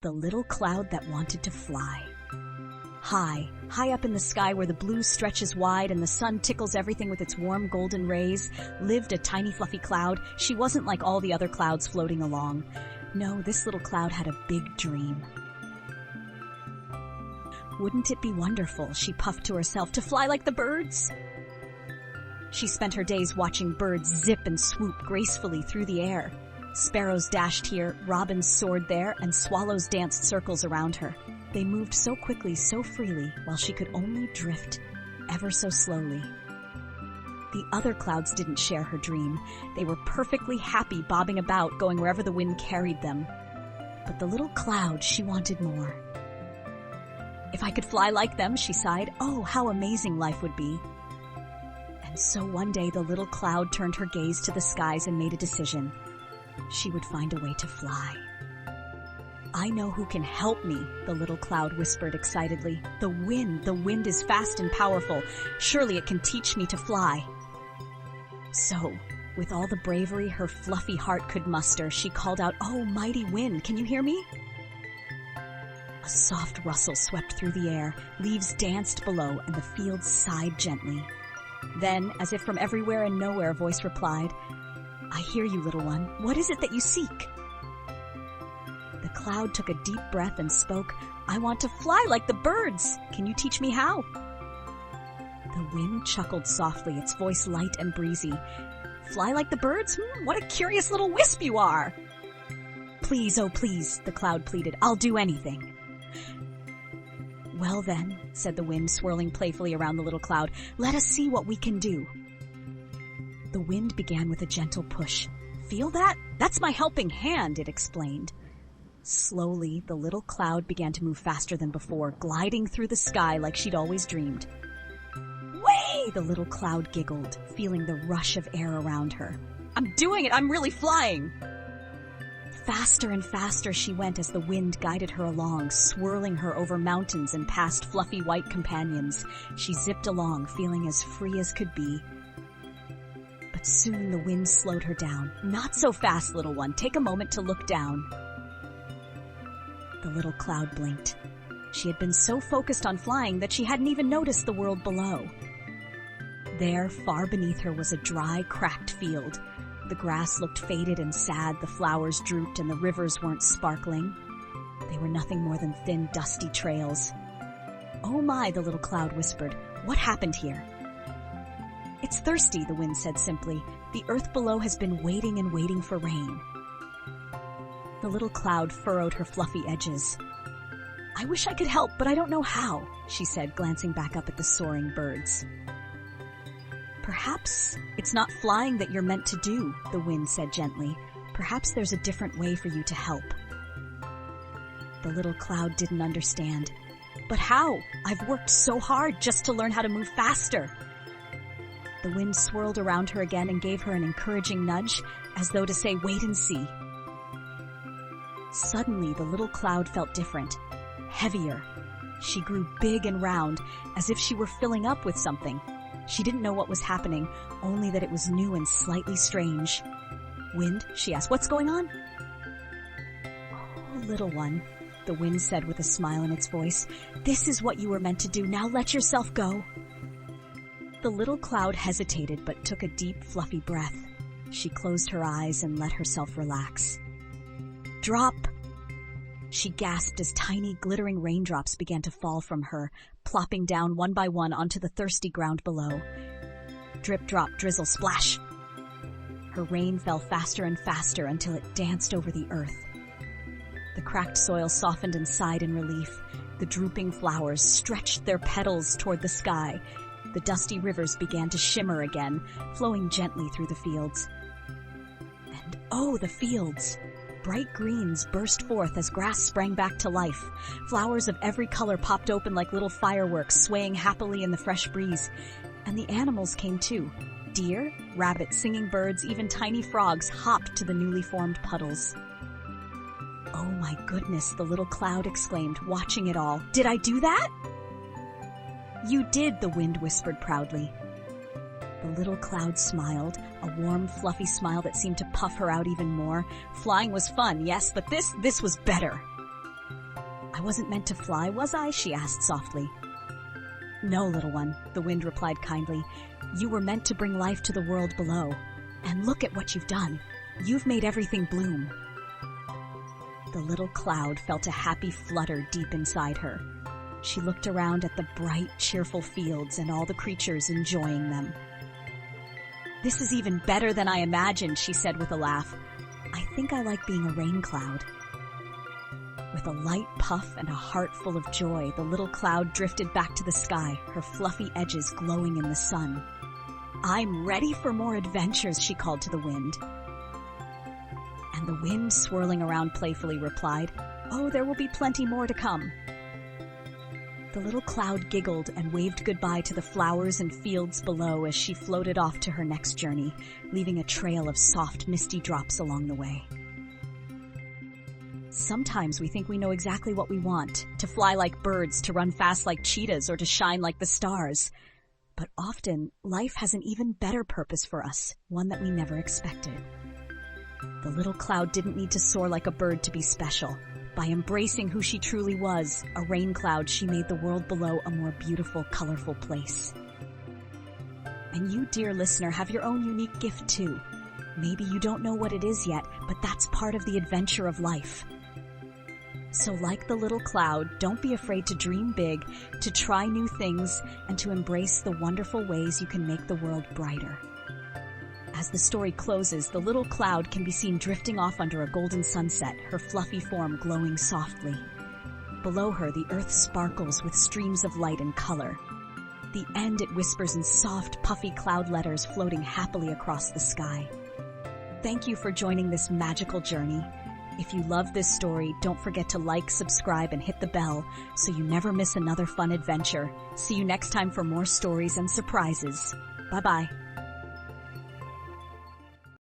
The little cloud that wanted to fly. High, high up in the sky where the blue stretches wide and the sun tickles everything with its warm golden rays, lived a tiny fluffy cloud. She wasn't like all the other clouds floating along. No, this little cloud had a big dream. Wouldn't it be wonderful, she puffed to herself, to fly like the birds? She spent her days watching birds zip and swoop gracefully through the air. Sparrows dashed here, robins soared there, and swallows danced circles around her. They moved so quickly, so freely, while she could only drift ever so slowly. The other clouds didn't share her dream. They were perfectly happy bobbing about, going wherever the wind carried them. But the little cloud, she wanted more. If I could fly like them, she sighed, oh, how amazing life would be. And so one day the little cloud turned her gaze to the skies and made a decision. She would find a way to fly. I know who can help me, the little cloud whispered excitedly. The wind is fast and powerful. Surely it can teach me to fly. So, with all the bravery her fluffy heart could muster, she called out, oh, mighty wind, can you hear me? A soft rustle swept through the air, leaves danced below, and the fields sighed gently. Then, as if from everywhere and nowhere, a voice replied, I hear you, little one. What is it that you seek? The cloud took a deep breath and spoke, I want to fly like the birds. Can you teach me how? The wind chuckled softly, its voice light and breezy. Fly like the birds? What a curious little wisp you are. Please, oh please, the cloud pleaded. I'll do anything. Well then, said the wind, swirling playfully around the little cloud, let us see what we can do. The wind began with a gentle push. Feel that? That's my helping hand, it explained. Slowly, the little cloud began to move faster than before, gliding through the sky like she'd always dreamed. Way! The little cloud giggled, feeling the rush of air around her. I'm doing it! I'm really flying! Faster and faster she went as the wind guided her along, swirling her over mountains and past fluffy white companions. She zipped along, feeling as free as could be. But soon the wind slowed her down. Not so fast, little one. Take a moment to look down. The little cloud blinked. She had been so focused on flying that she hadn't even noticed the world below. There, far beneath her, was a dry, cracked field. The grass looked faded and sad, the flowers drooped, and the rivers weren't sparkling. They were nothing more than thin, dusty trails. Oh my, the little cloud whispered. What happened here? It's thirsty, the wind said simply. The earth below has been waiting and waiting for rain. The little cloud furrowed her fluffy edges. I wish I could help, but I don't know how, she said, glancing back up at the soaring birds. Perhaps it's not flying that you're meant to do, the wind said gently. Perhaps there's a different way for you to help. The little cloud didn't understand. But how? I've worked so hard just to learn how to move faster. The wind swirled around her again and gave her an encouraging nudge, as though to say, wait and see. Suddenly, the little cloud felt different, heavier. She grew big and round, as if she were filling up with something. She didn't know what was happening, only that it was new and slightly strange. Wind, she asked, what's going on? Oh, little one, the wind said with a smile in its voice, this is what you were meant to do. Now let yourself go. The little cloud hesitated but took a deep, fluffy breath. She closed her eyes and let herself relax. Drop! She gasped as tiny, glittering raindrops began to fall from her, plopping down one by one onto the thirsty ground below. Drip, drop, drizzle, splash! Her rain fell faster and faster until it danced over the earth. The cracked soil softened and sighed in relief. The drooping flowers stretched their petals toward the sky. The dusty rivers began to shimmer again, flowing gently through the fields. And oh, the fields! Bright greens burst forth as grass sprang back to life. Flowers of every color popped open like little fireworks, swaying happily in the fresh breeze. And the animals came too. Deer, rabbits, singing birds, even tiny frogs hopped to the newly formed puddles. Oh my goodness, the little cloud exclaimed, watching it all. Did I do that? You did, the wind whispered proudly. The little cloud smiled, a warm, fluffy smile that seemed to puff her out even more. Flying was fun, yes, but this was better. I wasn't meant to fly, was I? She asked softly. No, little one, the wind replied kindly. You were meant to bring life to the world below. And look at what you've done. You've made everything bloom. The little cloud felt a happy flutter deep inside her. She looked around at the bright, cheerful fields and all the creatures enjoying them. This is even better than I imagined, she said with a laugh. I think I like being a rain cloud. With a light puff and a heart full of joy, the little cloud drifted back to the sky, her fluffy edges glowing in the sun. I'm ready for more adventures, she called to the wind. And the wind, swirling around playfully, replied, Oh, there will be plenty more to come. The little cloud giggled and waved goodbye to the flowers and fields below as she floated off to her next journey, leaving a trail of soft, misty drops along the way. Sometimes we think we know exactly what we want, to fly like birds, to run fast like cheetahs, or to shine like the stars. But often, life has an even better purpose for us, one that we never expected. The little cloud didn't need to soar like a bird to be special. By embracing who she truly was, a rain cloud, she made the world below a more beautiful, colorful place. And you, dear listener, have your own unique gift too. Maybe you don't know what it is yet, but that's part of the adventure of life. So like the little cloud, don't be afraid to dream big, to try new things, and to embrace the wonderful ways you can make the world brighter. As the story closes, the little cloud can be seen drifting off under a golden sunset, her fluffy form glowing softly. Below her, the earth sparkles with streams of light and color. The end, it whispers in soft, puffy cloud letters floating happily across the sky. Thank you for joining this magical journey. If you love this story, don't forget to like, subscribe, and hit the bell so you never miss another fun adventure. See you next time for more stories and surprises. Bye-bye.